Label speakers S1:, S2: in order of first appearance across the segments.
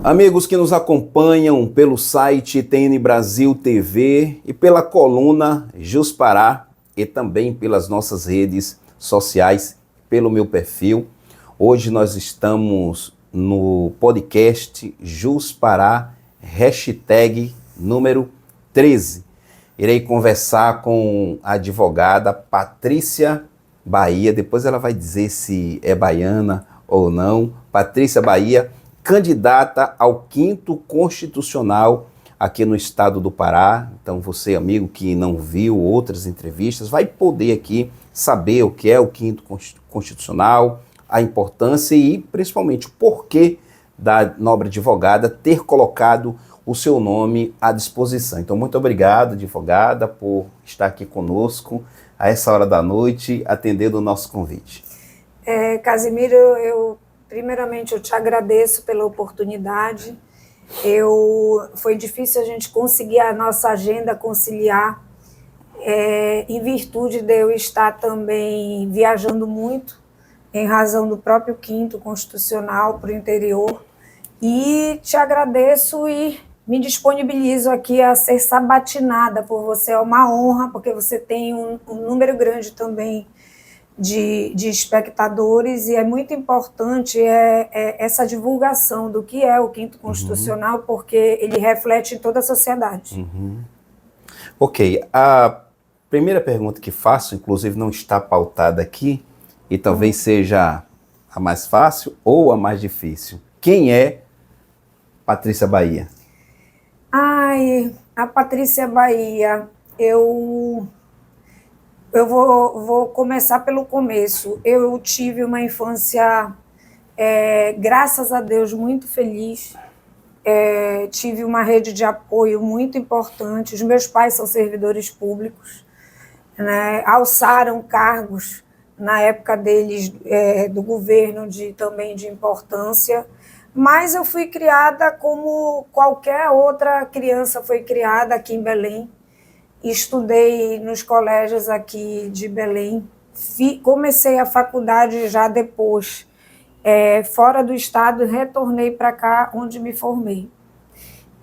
S1: Amigos que nos acompanham pelo site TN Brasil TV e pela coluna Jus Pará e também pelas nossas redes sociais, pelo meu perfil. Hoje nós estamos no podcast Jus Pará, hashtag número 13. Irei conversar com a advogada Patrícia Bahia, depois ela vai dizer se é baiana ou não. Patrícia Bahia, candidata ao 5º Constitucional aqui no estado do Pará. Então você, amigo que não viu outras entrevistas, vai poder aqui saber o que é o 5º Constitucional, a importância e principalmente o porquê da nobre advogada ter colocado o seu nome à disposição. Então muito obrigado, advogada, por estar aqui conosco a essa hora da noite, atendendo o nosso convite.
S2: Casimiro, primeiramente eu te agradeço pela oportunidade. Foi difícil a gente conseguir a nossa agenda conciliar, em virtude de eu estar também viajando muito, em razão do próprio 5º Constitucional para o interior. E te agradeço e me disponibilizo aqui a ser sabatinada por você. É uma honra, porque você tem um número grande também de espectadores, e é muito importante essa divulgação do que é o 5º Constitucional, porque ele reflete em toda a sociedade.
S1: Ok, a primeira pergunta que faço, inclusive não está pautada aqui, e talvez seja a mais fácil ou a mais difícil. Quem é Patrícia Bahia?
S2: A Patrícia Bahia, eu vou começar pelo começo. Eu tive uma infância, graças a Deus, muito feliz. Tive uma rede de apoio muito importante. Os meus pais são servidores públicos, né? Alçaram cargos na época deles, do governo, também de importância. Mas eu fui criada como qualquer outra criança foi criada aqui em Belém. Estudei nos colégios aqui de Belém. Comecei a faculdade já depois, fora do estado, e retornei para cá, onde me formei.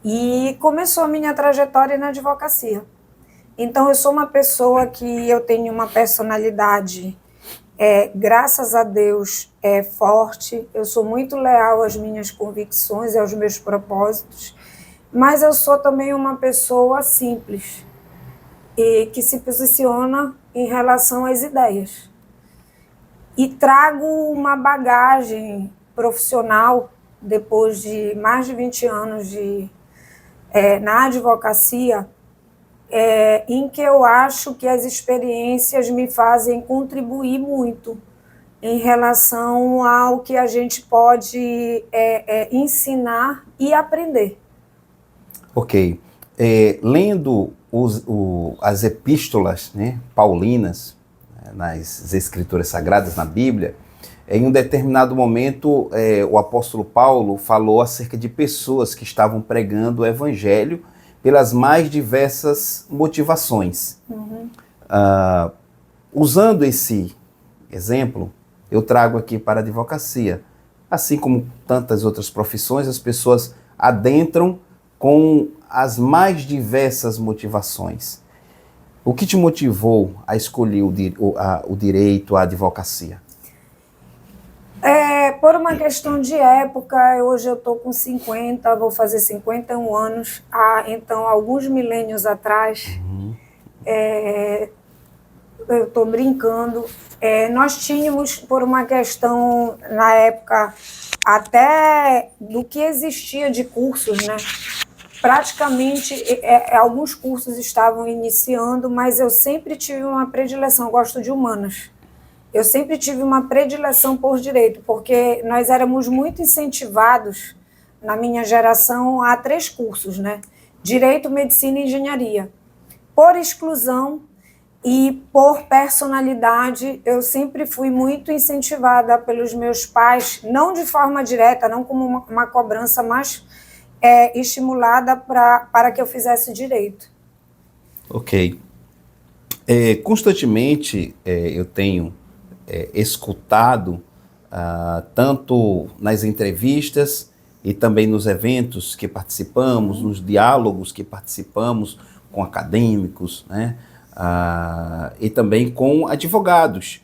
S2: E começou a minha trajetória na advocacia. Então, eu sou uma pessoa que eu tenho uma personalidade, graças a Deus, forte. Eu sou muito leal às minhas convicções e aos meus propósitos, mas eu sou também uma pessoa simples e que se posiciona em relação às ideias. E trago uma bagagem profissional, depois de mais de 20 anos na advocacia, em que eu acho que as experiências me fazem contribuir muito em relação ao que a gente pode ensinar e aprender.
S1: Ok. Lendo as epístolas, né, paulinas, nas escrituras sagradas, na Bíblia, em um determinado momento o apóstolo Paulo falou acerca de pessoas que estavam pregando o evangelho pelas mais diversas motivações. Usando esse exemplo, eu trago aqui para a advocacia. Assim como tantas outras profissões, as pessoas adentram com as mais diversas motivações. O que te motivou a escolher o direito, a advocacia?
S2: Por uma questão de época. Hoje eu estou com 50, vou fazer 51 anos. Então, alguns milênios atrás, eu estou brincando, nós tínhamos, por uma questão, na época, até do que existia de cursos, né? Praticamente, alguns cursos estavam iniciando, mas eu sempre tive uma predileção, eu gosto de humanas. Eu sempre tive uma predileção por direito, porque nós éramos muito incentivados, na minha geração, a 3 cursos, né? Direito, medicina e engenharia. Por exclusão e por personalidade, eu sempre fui muito incentivada pelos meus pais, não de forma direta, não como uma cobrança, mas estimulada para que eu fizesse direito.
S1: Ok. Constantemente eu tenho escutado tanto nas entrevistas e também nos eventos que participamos, nos diálogos que participamos com acadêmicos, né? E também com advogados.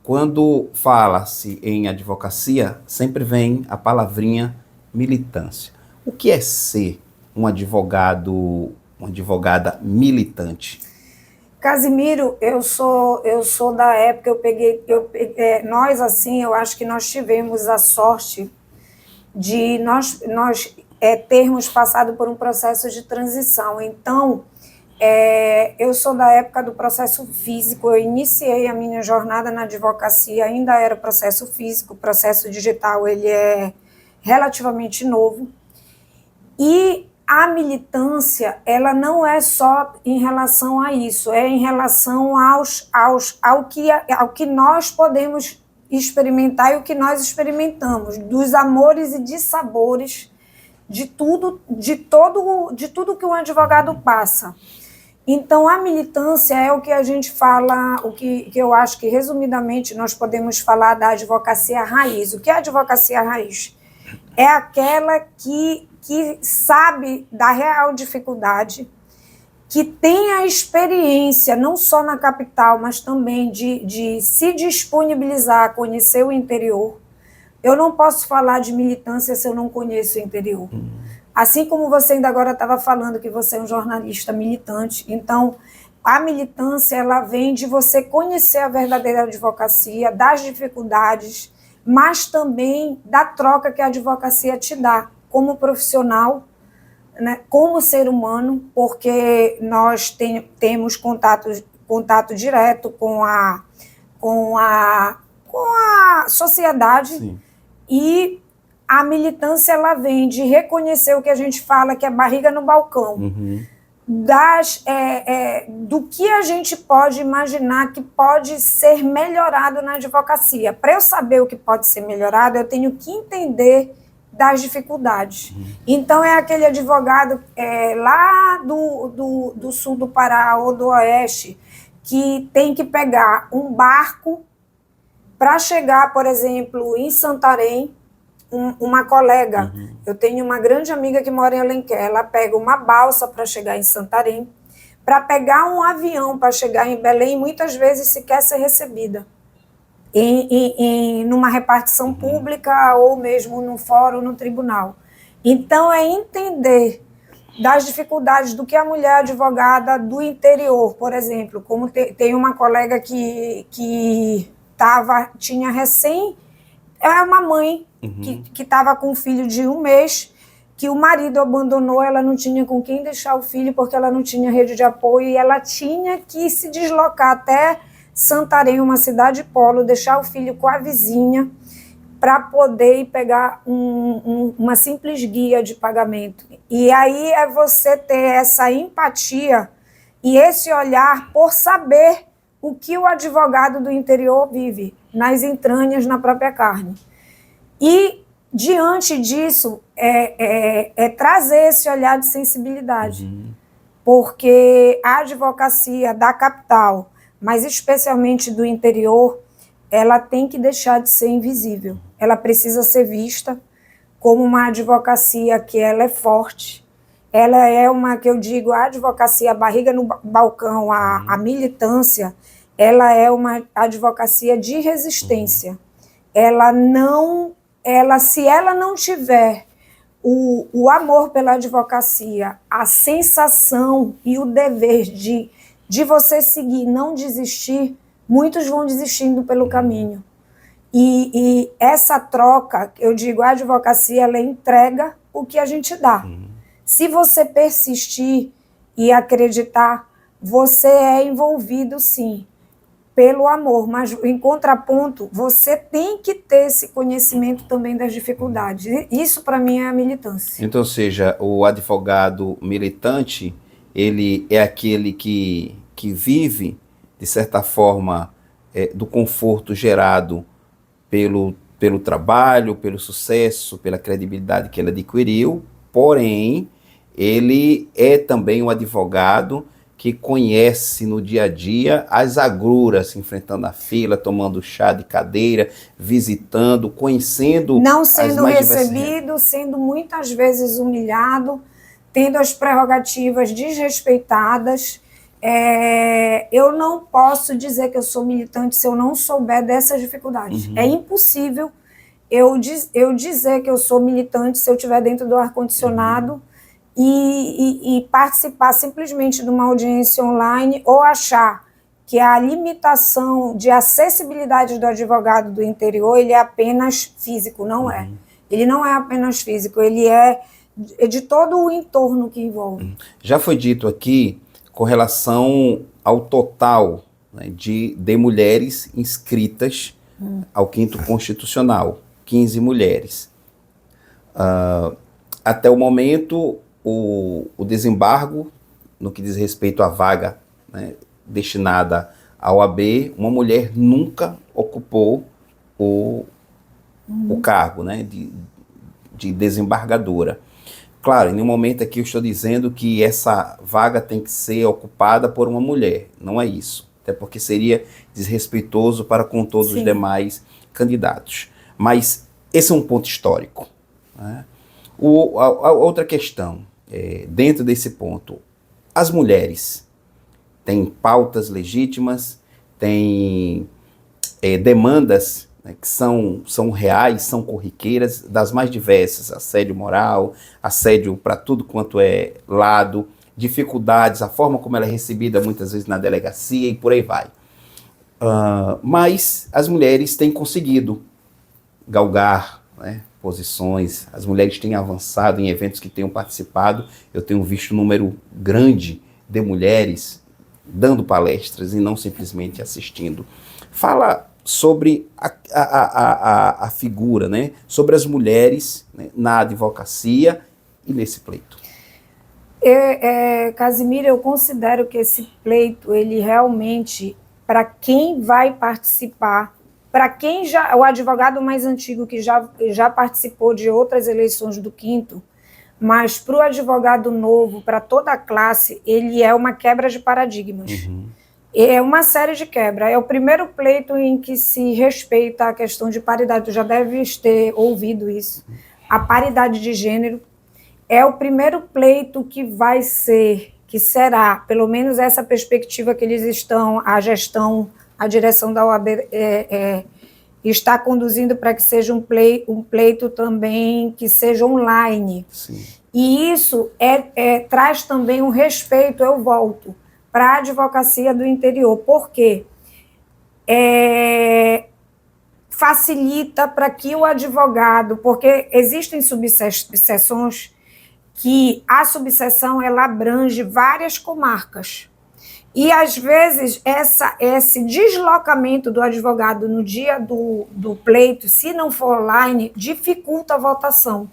S1: Quando fala-se em advocacia, sempre vem a palavrinha militância. O que é ser um advogado, uma advogada militante?
S2: Casimiro, eu sou da época, nós assim, eu acho que nós tivemos a sorte de nós termos passado por um processo de transição. Então, eu sou da época do processo físico, eu iniciei a minha jornada na advocacia, ainda era processo físico, o processo digital ele é relativamente novo. E a militância, ela não é só em relação a isso, é em relação ao que nós podemos experimentar e o que nós experimentamos, dos amores e dissabores de tudo que um advogado passa. Então, a militância é o que a gente fala, o que eu acho que, resumidamente, nós podemos falar da advocacia raiz. O que é a advocacia raiz? É aquela que sabe da real dificuldade, que tem a experiência, não só na capital, mas também de se disponibilizar a conhecer o interior. Eu não posso falar de militância se eu não conheço o interior. Assim como você ainda agora estava falando que você é um jornalista militante, então a militância ela vem de você conhecer a verdadeira advocacia, das dificuldades, mas também da troca que a advocacia te dá como profissional, né, como ser humano, porque nós temos contato direto com a sociedade. Sim. E a militância ela vem de reconhecer o que a gente fala que é barriga no balcão, do que a gente pode imaginar que pode ser melhorado na advocacia. Para eu saber o que pode ser melhorado, eu tenho que entender das dificuldades. Então, é aquele advogado lá do sul do Pará ou do oeste que tem que pegar um barco para chegar, por exemplo, em Santarém. Uma colega, eu tenho uma grande amiga que mora em Alenquer, ela pega uma balsa para chegar em Santarém, para pegar um avião para chegar em Belém, muitas vezes sequer ser recebida numa repartição pública ou mesmo no fórum, no tribunal. Então, é entender das dificuldades do que a mulher advogada do interior, por exemplo, como tem uma colega que tinha recém... É uma mãe que estava com um filho de 1 mês, que o marido abandonou, ela não tinha com quem deixar o filho porque ela não tinha rede de apoio e ela tinha que se deslocar até Santarém, uma cidade polo, deixar o filho com a vizinha para poder ir pegar uma simples guia de pagamento. E aí é você ter essa empatia e esse olhar por saber o que o advogado do interior vive, nas entranhas, na própria carne. E, diante disso, trazer esse olhar de sensibilidade. Porque a advocacia da capital, mas especialmente do interior, ela tem que deixar de ser invisível. Ela precisa ser vista como uma advocacia que ela é forte. Ela é uma, que eu digo, a advocacia, a barriga no balcão, a militância, ela é uma advocacia de resistência. Se ela não tiver o amor pela advocacia, a sensação e o dever de você seguir, não desistir, muitos vão desistindo pelo caminho. E essa troca, eu digo, a advocacia, ela entrega o que a gente dá. Se você persistir e acreditar, você é envolvido, sim, pelo amor, mas em contraponto, você tem que ter esse conhecimento também das dificuldades. Isso, para mim, é a militância.
S1: Então, ou seja, o advogado militante, ele é aquele que vive, de certa forma, do conforto gerado pelo trabalho, pelo sucesso, pela credibilidade que ele adquiriu, porém, ele é também um advogado que conhece no dia a dia as agruras, enfrentando a fila, tomando chá de cadeira, visitando, conhecendo
S2: não sendo
S1: as mais
S2: recebido, sendo muitas vezes humilhado, tendo as prerrogativas desrespeitadas. Eu não posso dizer que eu sou militante se eu não souber dessas dificuldades. É impossível eu dizer que eu sou militante se eu estiver dentro do ar-condicionado e participar simplesmente de uma audiência online ou achar que a limitação de acessibilidade do advogado do interior ele é apenas físico. Não é. Ele não é apenas físico, ele é de todo o entorno que envolve.
S1: Já foi dito aqui com relação ao total, né, de mulheres inscritas ao 5º Constitucional, 15 mulheres. Até o momento, o desembargo, no que diz respeito à vaga, né, destinada ao OAB, uma mulher nunca ocupou o cargo, né, de desembargadora. Claro, em nenhum momento aqui eu estou dizendo que essa vaga tem que ser ocupada por uma mulher. Não é isso. Até porque seria desrespeitoso para com todos os demais candidatos. Mas esse é um ponto histórico, né? A outra questão, dentro desse ponto, as mulheres têm pautas legítimas, têm demandas, né, que são reais, são corriqueiras, das mais diversas, assédio moral, assédio para tudo quanto é lado, dificuldades, a forma como ela é recebida muitas vezes na delegacia e por aí vai. Mas as mulheres têm conseguido galgar, né, posições, as mulheres têm avançado em eventos que tenham participado, eu tenho visto um número grande de mulheres dando palestras e não simplesmente assistindo. Fala sobre a figura, né, sobre as mulheres, né, na advocacia e nesse pleito.
S2: Casimiro, eu considero que esse pleito, ele realmente, para quem vai participar, para quem o advogado mais antigo que já participou de outras eleições do 5º, mas para o advogado novo, para toda a classe, ele é uma quebra de paradigmas. É uma série de quebras. É o primeiro pleito em que se respeita a questão de paridade. Tu já deves ter ouvido isso. A paridade de gênero é o primeiro pleito que será, pelo menos essa perspectiva que eles estão, a direção da OAB está conduzindo para que seja um pleito também que seja online.
S1: Sim.
S2: E isso traz também um respeito, eu volto, para a advocacia do interior. Por quê? Facilita para que o advogado, porque existem subseções que a subseção ela abrange várias comarcas. E, às vezes, esse deslocamento do advogado no dia do pleito, se não for online, dificulta a votação.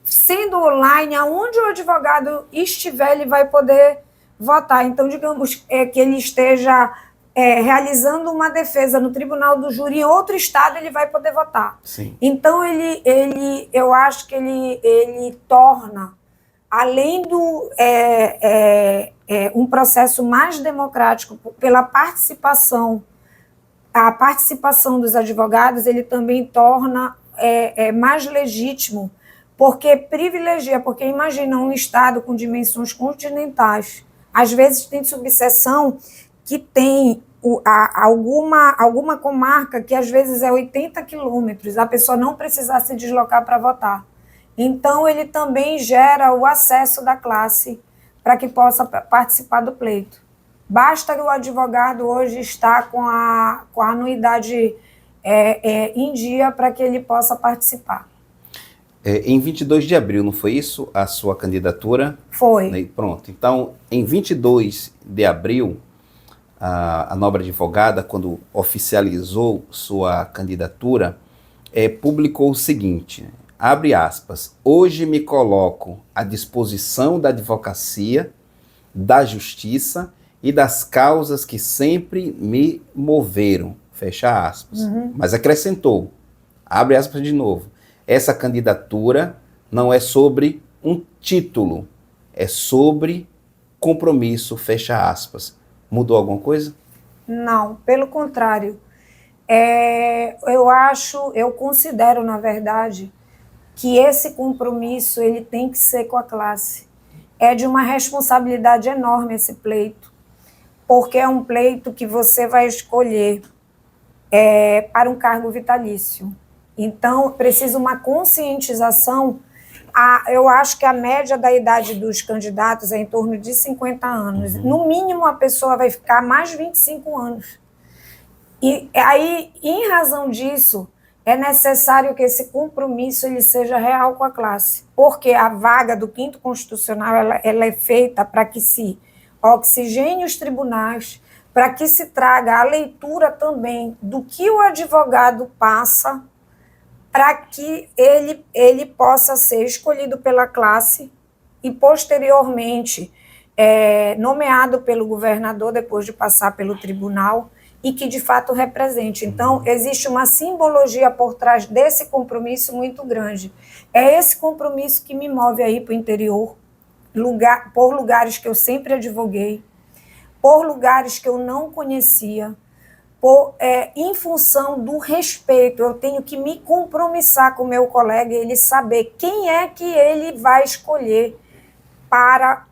S2: Sendo online, aonde o advogado estiver, ele vai poder votar. Então, digamos que ele esteja realizando uma defesa no tribunal do júri em outro estado, ele vai poder votar.
S1: Sim.
S2: Então, eu acho que ele torna, além do um processo mais democrático pela participação, a participação dos advogados, ele também torna mais legítimo, porque privilegia, porque imagina um estado com dimensões continentais, às vezes tem subseção que tem alguma comarca que às vezes é 80 quilômetros, a pessoa não precisar se deslocar para votar. Então, ele também gera o acesso da classe para que possa participar do pleito. Basta que o advogado hoje estar com a anuidade em dia para que ele possa participar.
S1: Em 22 de abril, não foi isso a sua candidatura?
S2: Foi.
S1: Pronto. Então, em 22 de abril, a nobre advogada, quando oficializou sua candidatura, publicou o seguinte, abre aspas, hoje me coloco à disposição da advocacia, da justiça e das causas que sempre me moveram, fecha aspas. Mas acrescentou, abre aspas de novo, essa candidatura não é sobre um título, é sobre compromisso, fecha aspas. Mudou alguma coisa?
S2: Não, pelo contrário. Eu considero, na verdade, que esse compromisso ele tem que ser com a classe. É de uma responsabilidade enorme esse pleito, porque é um pleito que você vai escolher para um cargo vitalício. Então, precisa uma conscientização. Eu acho que a média da idade dos candidatos é em torno de 50 anos. No mínimo, a pessoa vai ficar mais de 25 anos. E aí, em razão disso, é necessário que esse compromisso ele seja real com a classe, porque a vaga do 5º Constitucional ela é feita para que se oxigene os tribunais, para que se traga a leitura também do que o advogado passa, para que ele possa ser escolhido pela classe e, posteriormente, nomeado pelo governador depois de passar pelo tribunal, e que, de fato, represente. Então, existe uma simbologia por trás desse compromisso muito grande. É esse compromisso que me move aí para o interior, por lugares que eu sempre advoguei, por lugares que eu não conhecia, em função do respeito. Eu tenho que me compromissar com o meu colega e ele saber quem é que ele vai escolher para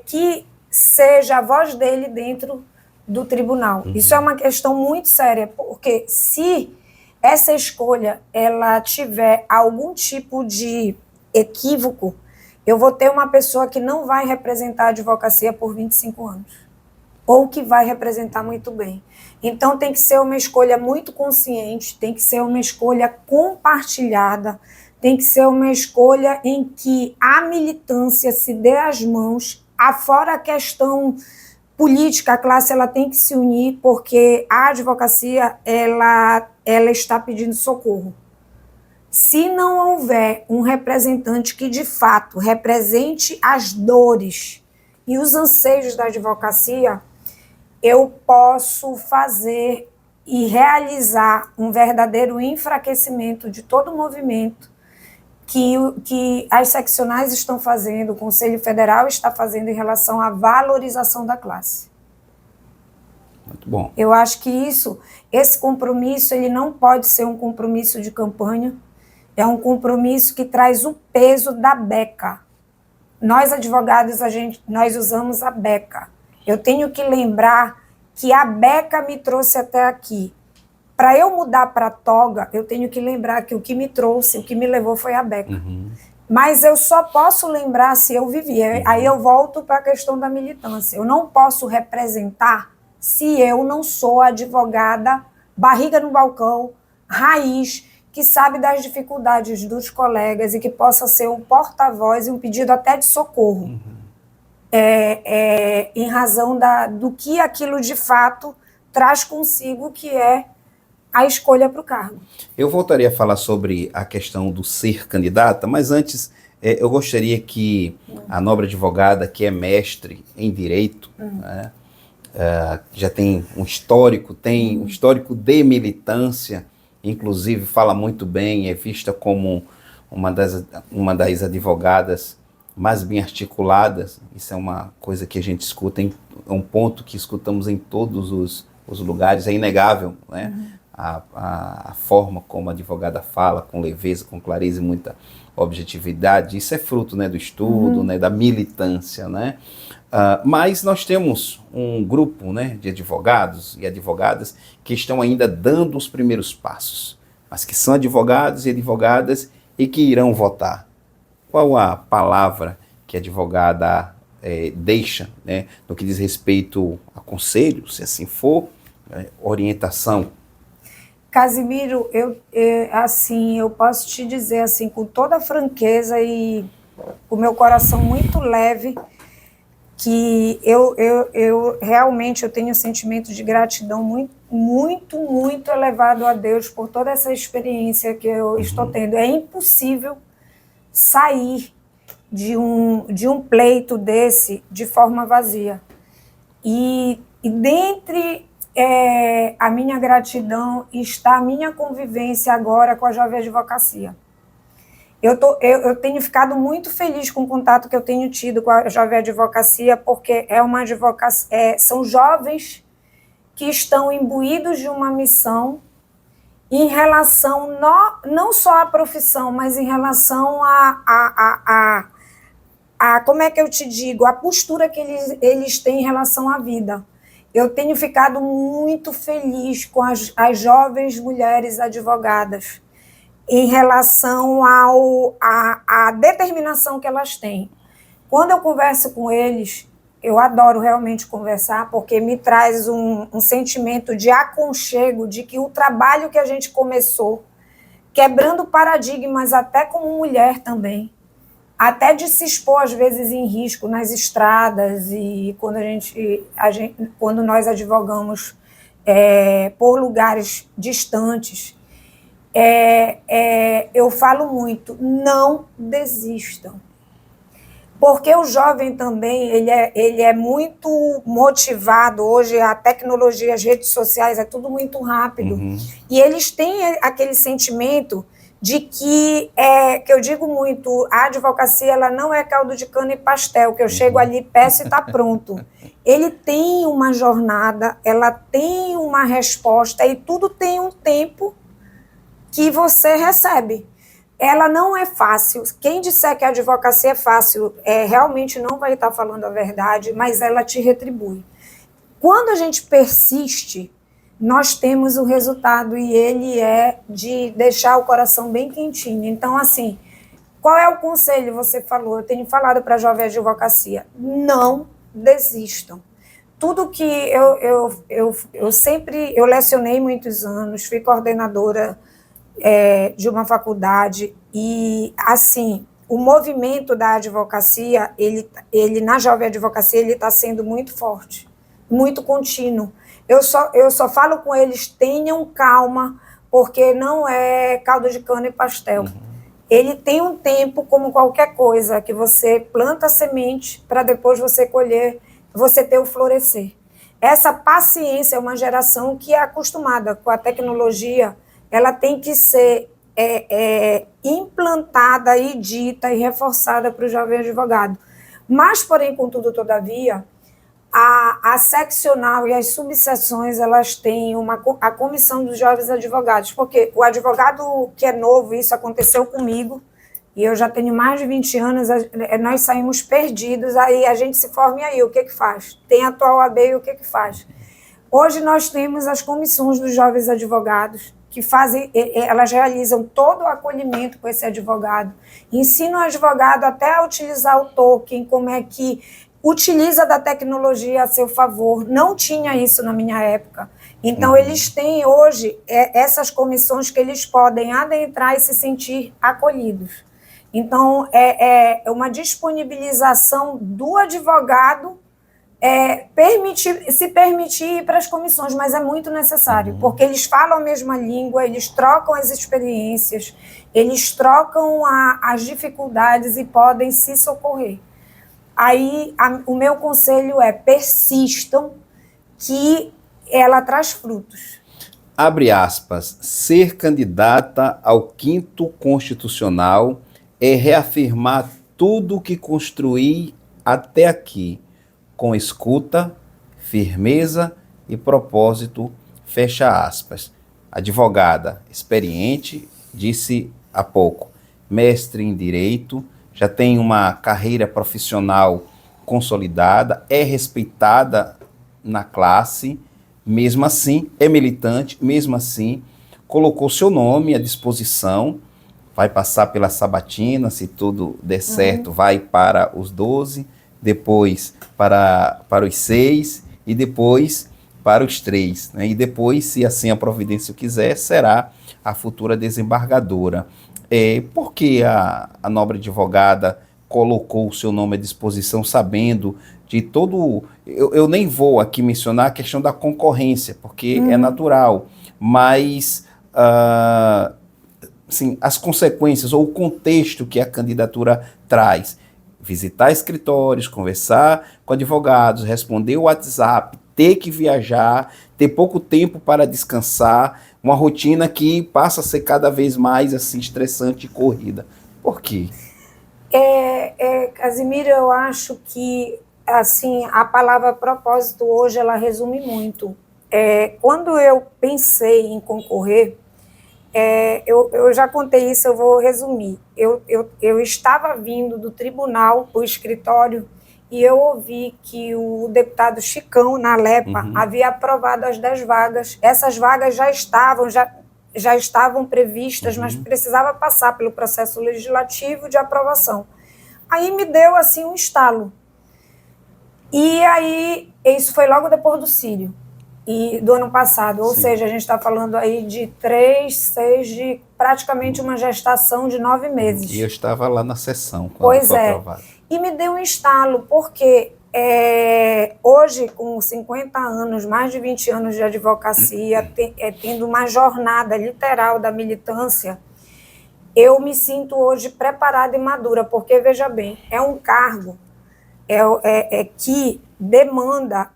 S2: que seja a voz dele dentro do tribunal. Isso é uma questão muito séria, porque se essa escolha ela tiver algum tipo de equívoco, eu vou ter uma pessoa que não vai representar a advocacia por 25 anos, ou que vai representar muito bem. Então tem que ser uma escolha muito consciente, tem que ser uma escolha compartilhada, tem que ser uma escolha em que a militância se dê as mãos, afora a questão política, a classe ela tem que se unir, porque a advocacia ela está pedindo socorro. Se não houver um representante que, de fato, represente as dores e os anseios da advocacia, eu posso fazer e realizar um verdadeiro enfraquecimento de todo o movimento que as seccionais estão fazendo, o Conselho Federal está fazendo em relação à valorização da classe.
S1: Muito bom.
S2: Eu acho que esse compromisso, ele não pode ser um compromisso de campanha, é um compromisso que traz o peso da beca. Nós, advogados, nós usamos a beca. Eu tenho que lembrar que a beca me trouxe até aqui. Para eu mudar para a toga, eu tenho que lembrar que o que me trouxe, o que me levou foi a beca. Mas eu só posso lembrar se eu vivi. Aí eu volto para a questão da militância. Eu não posso representar se eu não sou advogada, barriga no balcão, raiz, que sabe das dificuldades dos colegas e que possa ser um porta-voz e um pedido até de socorro. Em razão do que aquilo de fato traz consigo, que é a escolha para o cargo.
S1: Eu voltaria a falar sobre a questão do ser candidata, mas antes eu gostaria que a nobre advogada, que é mestre em Direito, né, já tem um histórico de militância, inclusive fala muito bem, é vista como uma das advogadas mais bem articuladas. Isso é uma coisa que a gente escuta, é um ponto que escutamos em todos os lugares, é inegável, né? A forma como a advogada fala, com leveza, com clareza e muita objetividade, isso é fruto, né, do estudo, né, da militância, né? Mas nós temos um grupo, né, de advogados e advogadas que estão ainda dando os primeiros passos, mas que são advogados e advogadas e que irão votar. Qual a palavra que a advogada deixa, né, no que diz respeito a conselho, se assim for, orientação?
S2: Casimiro, eu posso te dizer assim, com toda a franqueza e o meu coração muito leve, que eu realmente tenho um sentimento de gratidão muito elevado a Deus por toda essa experiência que eu estou tendo. É impossível sair de um pleito desse de forma vazia. E dentre a minha gratidão está a minha convivência agora com a Jovem Advocacia. Eu tenho ficado muito feliz com o contato que eu tenho tido com a Jovem Advocacia, porque é uma advocacia, são jovens que estão imbuídos de uma missão em relação não só à profissão, mas em relação como é que eu te digo, a postura que eles têm em relação à vida. Eu tenho ficado muito feliz com as jovens mulheres advogadas em relação à determinação que elas têm. Quando eu converso com eles, eu adoro realmente conversar, porque me traz um sentimento de aconchego, de que o trabalho que a gente começou, quebrando paradigmas até como mulher também, até de se expor às vezes em risco nas estradas e quando nós advogamos por lugares distantes, eu falo muito, não desistam. Porque o jovem também, ele é muito motivado. Hoje a tecnologia, as redes sociais, é tudo muito rápido. Uhum. E eles têm aquele sentimento de que eu digo muito, a advocacia ela não é caldo de cana e pastel, que eu chego ali, peço e está pronto. Ele tem uma jornada, ela tem uma resposta e tudo tem um tempo que você recebe. Ela não é fácil. Quem disser que a advocacia é fácil, realmente não vai estar falando a verdade, mas ela te retribui. Quando a gente persiste, nós temos o resultado e ele é de deixar o coração bem quentinho. Então, assim, qual é o conselho? Você falou, eu tenho falado para a Jovem Advocacia, não desistam. Tudo que eu lecionei muitos anos, fui coordenadora de uma faculdade e, assim, o movimento da advocacia, ele na Jovem Advocacia, ele está sendo muito forte, muito contínuo. Eu só falo com eles, tenham calma, porque não é caldo de cana e pastel. Uhum. Ele tem um tempo, como qualquer coisa, que você planta a semente para depois você colher, você ter o florescer. Essa paciência é uma geração que é acostumada com a tecnologia, ela tem que ser implantada e dita e reforçada para o jovem advogado. Mas, porém, contudo, todavia, a seccional e as subseções, elas têm a comissão dos jovens advogados, porque o advogado que é novo, isso aconteceu comigo, e eu já tenho mais de 20 anos, nós saímos perdidos, aí a gente se forma e aí, o que faz? Tem a atual OAB e o que faz? Hoje nós temos as comissões dos jovens advogados, que elas realizam todo o acolhimento com esse advogado, ensinam o advogado até a utilizar o token, como é que utiliza da tecnologia a seu favor. Não tinha isso na minha época. Então, eles têm hoje essas comissões que eles podem adentrar e se sentir acolhidos. Então, é uma disponibilização do advogado se permitir ir para as comissões, mas é muito necessário, porque eles falam a mesma língua, eles trocam as experiências, eles trocam as dificuldades e podem se socorrer. Aí, o meu conselho é persistam, que ela traz frutos.
S1: Abre aspas, ser candidata ao 5º Constitucional é reafirmar tudo o que construí até aqui, com escuta, firmeza e propósito, fecha aspas. Advogada experiente, disse há pouco, mestre em Direito, já tem uma carreira profissional consolidada, é respeitada na classe, mesmo assim, é militante, mesmo assim, colocou seu nome à disposição, vai passar pela sabatina, se tudo der certo, vai para os 12, depois para os 6 e depois para os 3. Né? E depois, se assim a providência quiser, será a futura desembargadora. Por que a nobre advogada colocou o seu nome à disposição, sabendo de todo... Eu nem vou aqui mencionar a questão da concorrência, porque é natural, mas assim, as consequências ou o contexto que a candidatura traz. Visitar escritórios, conversar com advogados, responder o WhatsApp, ter que viajar, ter pouco tempo para descansar, uma rotina que passa a ser cada vez mais assim, estressante e corrida. Por quê?
S2: Casimiro, eu acho que assim, a palavra propósito hoje ela resume muito. Quando eu pensei em concorrer, eu já contei isso, eu vou resumir. Eu estava vindo do tribunal, o escritório, e eu ouvi que o deputado Chicão, na Lepa, havia aprovado as 10 vagas. Essas vagas já estavam previstas, mas precisava passar pelo processo legislativo de aprovação. Aí me deu assim um estalo. E aí, isso foi logo depois do Círio, do ano passado. Ou seja, a gente está falando aí de 6 de praticamente uma gestação de 9 meses.
S1: E eu estava lá na sessão quando foi aprovado.
S2: E me deu um estalo, porque hoje, com 50 anos, mais de 20 anos de advocacia, tendo uma jornada literal da militância, eu me sinto hoje preparada e madura, porque, veja bem, é um cargo que demanda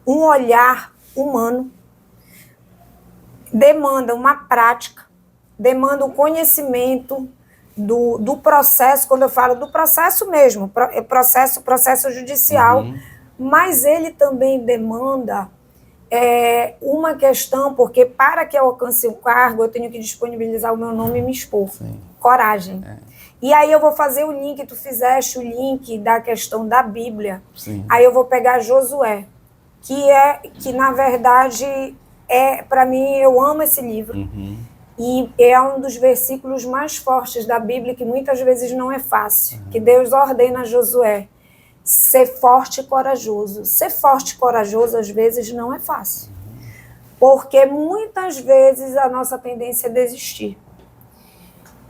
S2: um olhar humano, demanda uma prática, demanda um conhecimento do processo, quando eu falo do processo mesmo, processo judicial, mas ele também demanda uma questão, porque para que eu alcance o cargo, eu tenho que disponibilizar o meu nome e me expor. Sim. Coragem. E aí eu vou fazer o link, tu fizeste o link da questão da Bíblia. Sim. Aí eu vou pegar Josué, que na verdade, para mim, eu amo esse livro. E é um dos versículos mais fortes da Bíblia, que muitas vezes não é fácil. Que Deus ordena a Josué, ser forte e corajoso. Ser forte e corajoso, às vezes, não é fácil. Porque muitas vezes a nossa tendência é desistir.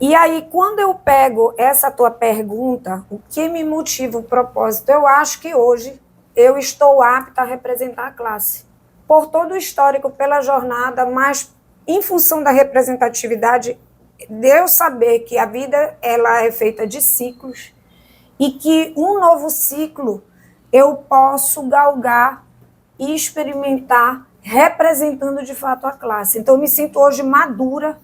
S2: E aí, quando eu pego essa tua pergunta, o que me motiva o propósito? Eu acho que hoje eu estou apta a representar a classe. Por todo o histórico, pela jornada, mas em função da representatividade, de eu saber que a vida ela é feita de ciclos e que um novo ciclo eu posso galgar e experimentar representando de fato a classe. Então, eu me sinto hoje madura.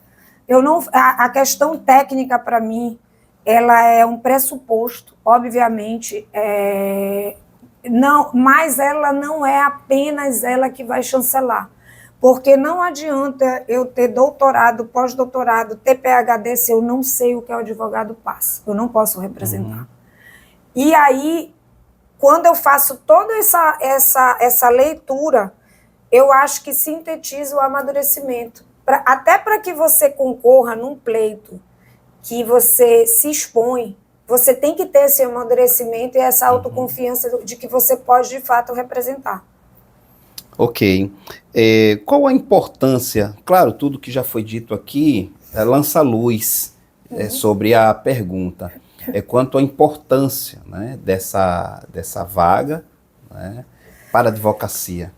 S2: A questão técnica, para mim, ela é um pressuposto, obviamente, mas ela não é apenas ela que vai chancelar. Porque não adianta eu ter doutorado, pós-doutorado, ter PhD, se eu não sei o que o advogado passa. Eu não posso representar. E aí, quando eu faço toda essa leitura, eu acho que sintetiza o amadurecimento. Até para que você concorra num pleito que você se expõe, você tem que ter esse amadurecimento e essa autoconfiança de que você pode, de fato, representar.
S1: Ok. Qual a importância? Claro, tudo que já foi dito aqui lança luz sobre a pergunta. Quanto à importância, né, dessa vaga, né, para a advocacia.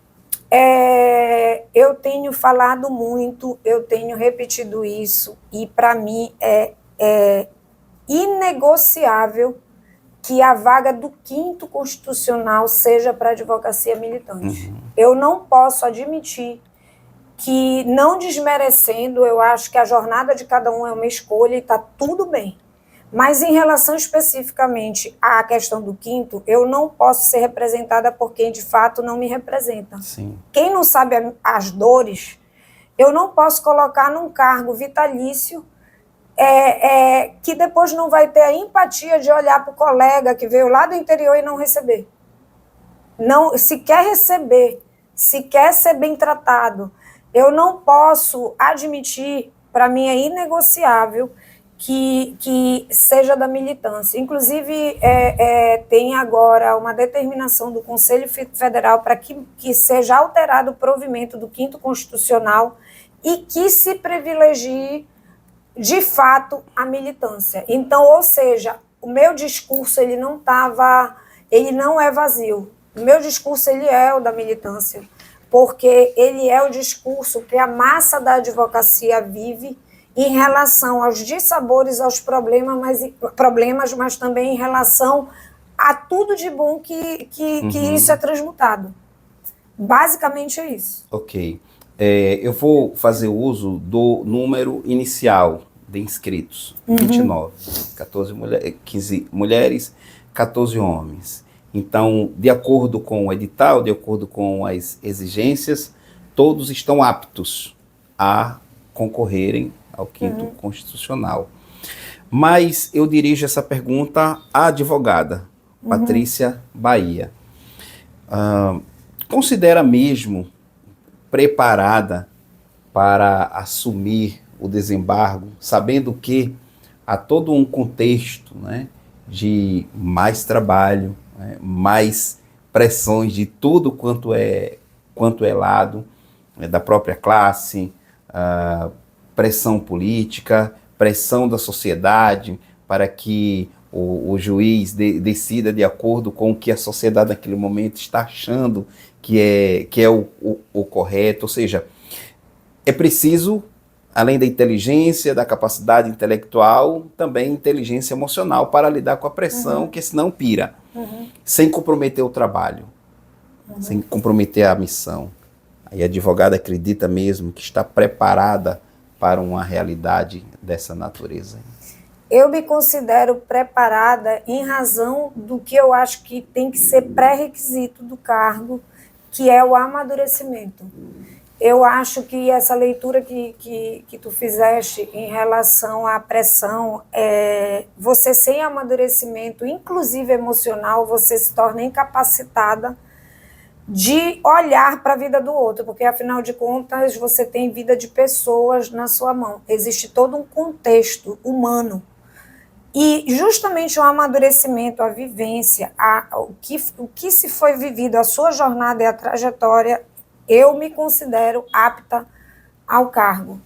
S2: Eu tenho falado muito, eu tenho repetido isso, e para mim é inegociável que a vaga do 5º Constitucional seja para a advocacia militante. Eu não posso admitir que, não desmerecendo, eu acho que a jornada de cada um é uma escolha e está tudo bem. Mas em relação especificamente à questão do 5º, eu não posso ser representada por quem de fato não me representa.
S1: Sim.
S2: Quem não sabe as dores, eu não posso colocar num cargo vitalício que depois não vai ter a empatia de olhar para o colega que veio lá do interior e não receber. Não, se quer receber, se quer ser bem tratado, eu não posso admitir, para mim é inegociável, que seja da militância. Inclusive, tem agora uma determinação do Conselho Federal para que seja alterado o provimento do 5º Constitucional e que se privilegie, de fato, a militância. Então, ou seja, o meu discurso ele não é vazio. O meu discurso ele é o da militância, porque ele é o discurso que a massa da advocacia vive em relação aos dissabores, aos problemas, mas também em relação a tudo de bom que isso é transmutado. Basicamente é isso.
S1: Ok. Eu vou fazer uso do número inicial, de inscritos, 29, 15 mulheres, 14 homens. Então, de acordo com o edital, de acordo com as exigências, todos estão aptos a concorrerem ao quinto constitucional. Mas eu dirijo essa pergunta à advogada, Patrícia Bahia. Considera mesmo preparada para assumir o desembargo, sabendo que há todo um contexto, né, de mais trabalho, né, mais pressões de tudo quanto é lado, né, da própria classe, pressão política, pressão da sociedade para que o juiz decida de acordo com o que a sociedade naquele momento está achando que é o correto. Ou seja, é preciso, além da inteligência, da capacidade intelectual, também inteligência emocional para lidar com a pressão, que senão pira, sem comprometer o trabalho, sem comprometer a missão. Aí a advogada acredita mesmo que está preparada para uma realidade dessa natureza?
S2: Eu me considero preparada em razão do que eu acho que tem que ser pré-requisito do cargo, que é o amadurecimento. Eu acho que essa leitura que tu fizeste em relação à pressão, você sem amadurecimento, inclusive emocional, você se torna incapacitada de olhar para a vida do outro, porque afinal de contas você tem vida de pessoas na sua mão. Existe todo um contexto humano. E justamente o amadurecimento, a vivência, o que se foi vivido, a sua jornada e a trajetória, eu me considero apta ao cargo.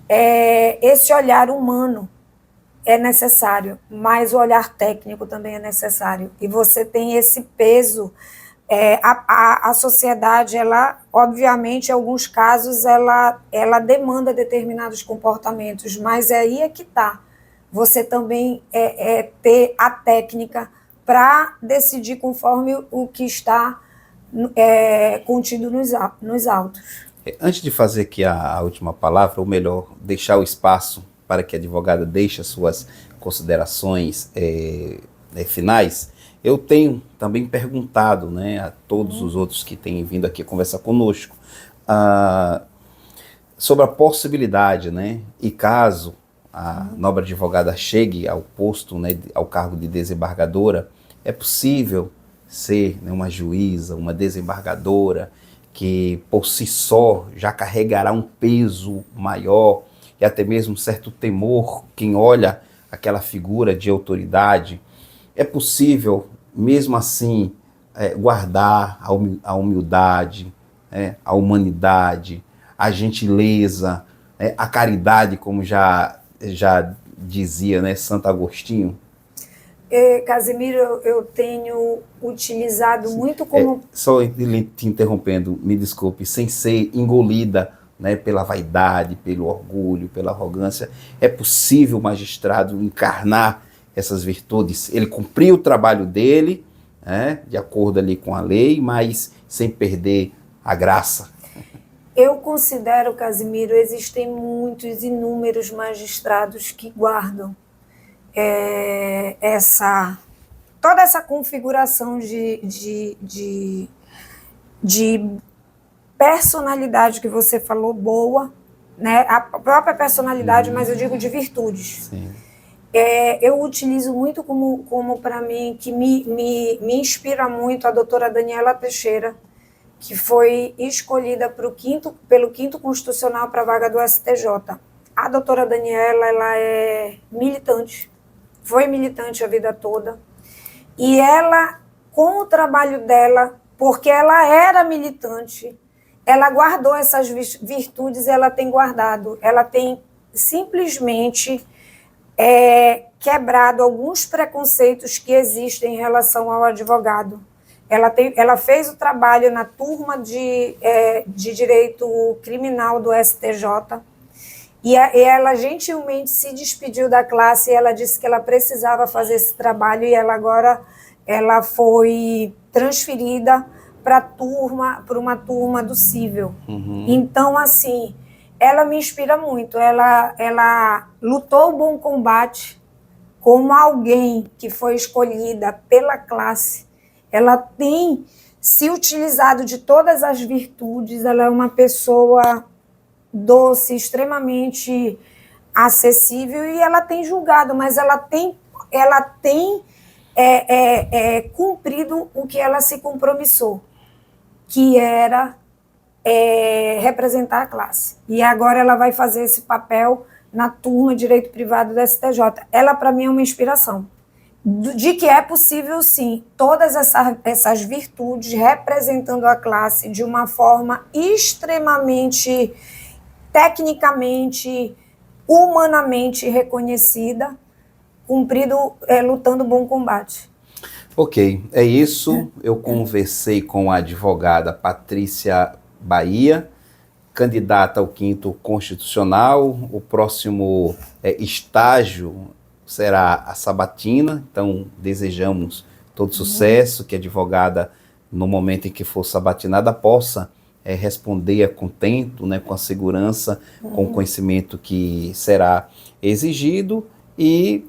S2: Esse olhar humano é necessário, mas o olhar técnico também é necessário. E você tem esse peso. A sociedade, ela, obviamente, em alguns casos, ela demanda determinados comportamentos, mas aí é que está. Você também ter a técnica para decidir conforme o que está contido nos autos.
S1: Antes de fazer aqui a última palavra, ou melhor, deixar o espaço para que a advogada deixe as suas considerações finais, eu tenho também perguntado, né, a todos os outros que têm vindo aqui conversar conosco sobre a possibilidade, né, e caso a nobre advogada chegue ao posto, né, ao cargo de desembargadora, é possível ser, né, uma juíza, uma desembargadora que por si só já carregará um peso maior e até mesmo um certo temor quem olha aquela figura de autoridade. É possível, mesmo assim, guardar a humildade, a humanidade, a gentileza, a caridade, como já dizia, né, Santo Agostinho?
S2: Casimiro, eu tenho utilizado muito como...
S1: Só te interrompendo, me desculpe, sem ser engolida, né, pela vaidade, pelo orgulho, pela arrogância, é possível o magistrado encarnar essas virtudes? Ele cumpriu o trabalho dele, de acordo ali com a lei, mas sem perder a graça.
S2: Eu considero, Casimiro, existem muitos, inúmeros magistrados que guardam toda essa configuração de personalidade que você falou, boa, né? A própria personalidade, mas eu digo de virtudes.
S1: Sim.
S2: Eu utilizo muito como para mim, que me inspira muito, a doutora Daniela Teixeira, que foi escolhida pelo 5º Constitucional para a vaga do STJ. A doutora Daniela, ela é militante, foi militante a vida toda, e ela, com o trabalho dela, porque ela era militante, ela guardou essas virtudes, ela tem guardado, ela tem simplesmente quebrado alguns preconceitos que existem em relação ao advogado. Ela fez o trabalho na turma de Direito Criminal do STJ, e ela gentilmente se despediu da classe, e ela disse que ela precisava fazer esse trabalho, e ela foi transferida para uma turma do cível. Então, assim, ela me inspira muito. Ela lutou o bom combate como alguém que foi escolhida pela classe. Ela tem se utilizado de todas as virtudes. Ela é uma pessoa doce, extremamente acessível, e ela tem julgado, mas ela tem cumprido o que ela se compromissou, que era representar a classe. E agora ela vai fazer esse papel na turma Direito Privado da STJ. Ela, para mim, é uma inspiração de que é possível, sim, todas essas virtudes representando a classe de uma forma extremamente, tecnicamente, humanamente reconhecida, lutando bom combate.
S1: Ok, é isso. Eu conversei com a advogada Patrícia Bahia, candidata ao 5º Constitucional. O próximo estágio será a sabatina, então desejamos todo sucesso, que a advogada, no momento em que for sabatinada, possa responder a contento, né, com a segurança, com o conhecimento que será exigido, e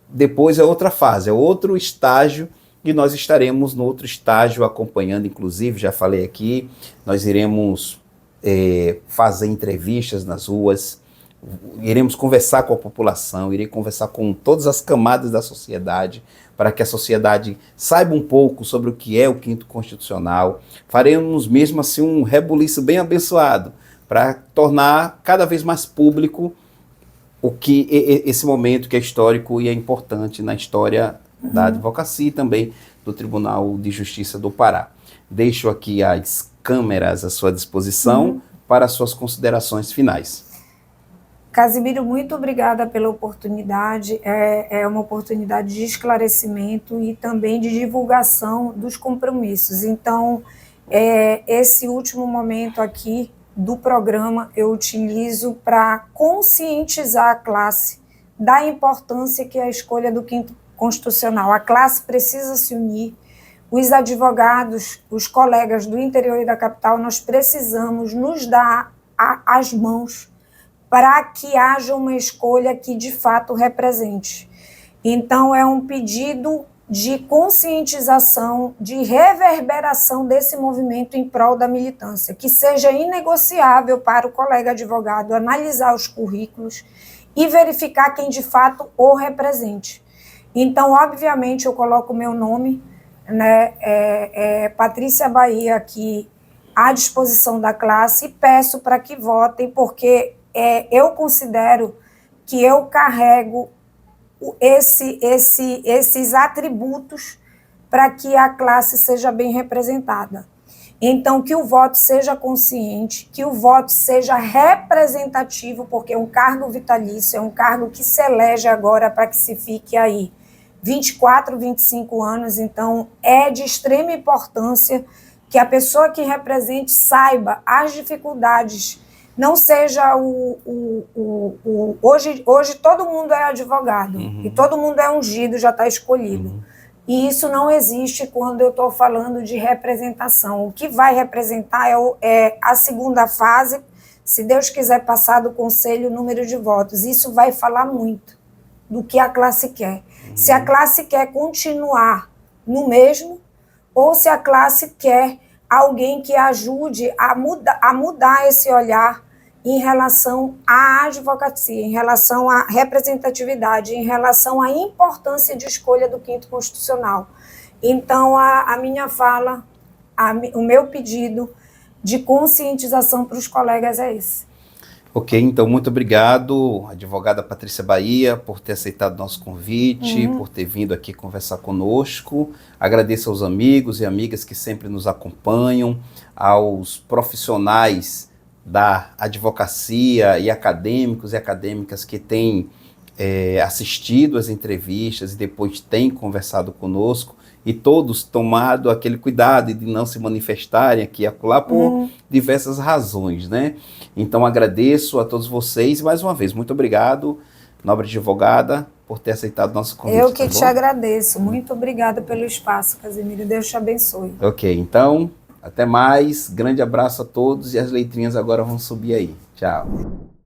S1: depois é outra fase, é outro estágio, e nós estaremos no outro estágio acompanhando. Inclusive, já falei aqui, nós iremos fazer entrevistas nas ruas, iremos conversar com a população, irei conversar com todas as camadas da sociedade, para que a sociedade saiba um pouco sobre o que é o 5º Constitucional. Faremos mesmo assim um rebuliço bem abençoado, para tornar cada vez mais público o que esse momento que é histórico e é importante na história da advocacia e também do Tribunal de Justiça do Pará. Deixo aqui as câmeras à sua disposição para as suas considerações finais.
S2: Casimiro, muito obrigada pela oportunidade. É uma oportunidade de esclarecimento e também de divulgação dos compromissos. Então, esse último momento aqui do programa eu utilizo para conscientizar a classe da importância que é a escolha do 5º Constitucional. A classe precisa se unir. Os advogados, os colegas do interior e da capital, nós precisamos nos dar as mãos para que haja uma escolha que de fato represente. Então, é um pedido de conscientização, de reverberação desse movimento em prol da militância, que seja inegociável para o colega advogado analisar os currículos e verificar quem de fato o represente. Então, obviamente, eu coloco o meu nome, né, Patrícia Bahia, aqui à disposição da classe, e peço para que votem, porque eu considero que eu carrego esses atributos para que a classe seja bem representada. Então, que o voto seja consciente, que o voto seja representativo, porque é um cargo vitalício, é um cargo que se elege agora para que se fique aí 24, 25 anos, então é de extrema importância que a pessoa que represente saiba as dificuldades. Não seja hoje todo mundo é advogado, e todo mundo é ungido, já está escolhido. E isso não existe quando eu estou falando de representação. O que vai representar é a segunda fase, se Deus quiser passar do conselho o número de votos. Isso vai falar muito do que a classe quer. Se a classe quer continuar no mesmo, ou se a classe quer alguém que ajude a mudar esse olhar em relação à advocacia, em relação à representatividade, em relação à importância de escolha do 5º Constitucional. Então, a minha fala, o meu pedido de conscientização para os colegas é esse.
S1: Ok, então muito obrigado, advogada Patrícia Bahia, por ter aceitado nosso convite, por ter vindo aqui conversar conosco. Agradeço aos amigos e amigas que sempre nos acompanham, aos profissionais da advocacia e acadêmicos e acadêmicas que têm assistido às entrevistas e depois têm conversado conosco, e todos tomado aquele cuidado de não se manifestarem aqui e acolá por diversas razões, né? Então agradeço a todos vocês, mais uma vez, muito obrigado, nobre advogada, por ter aceitado nosso convite.
S2: Eu que te agradeço, muito obrigada pelo espaço, Casimiro, Deus te abençoe.
S1: Ok, então, até mais, grande abraço a todos, e as letrinhas agora vão subir aí. Tchau.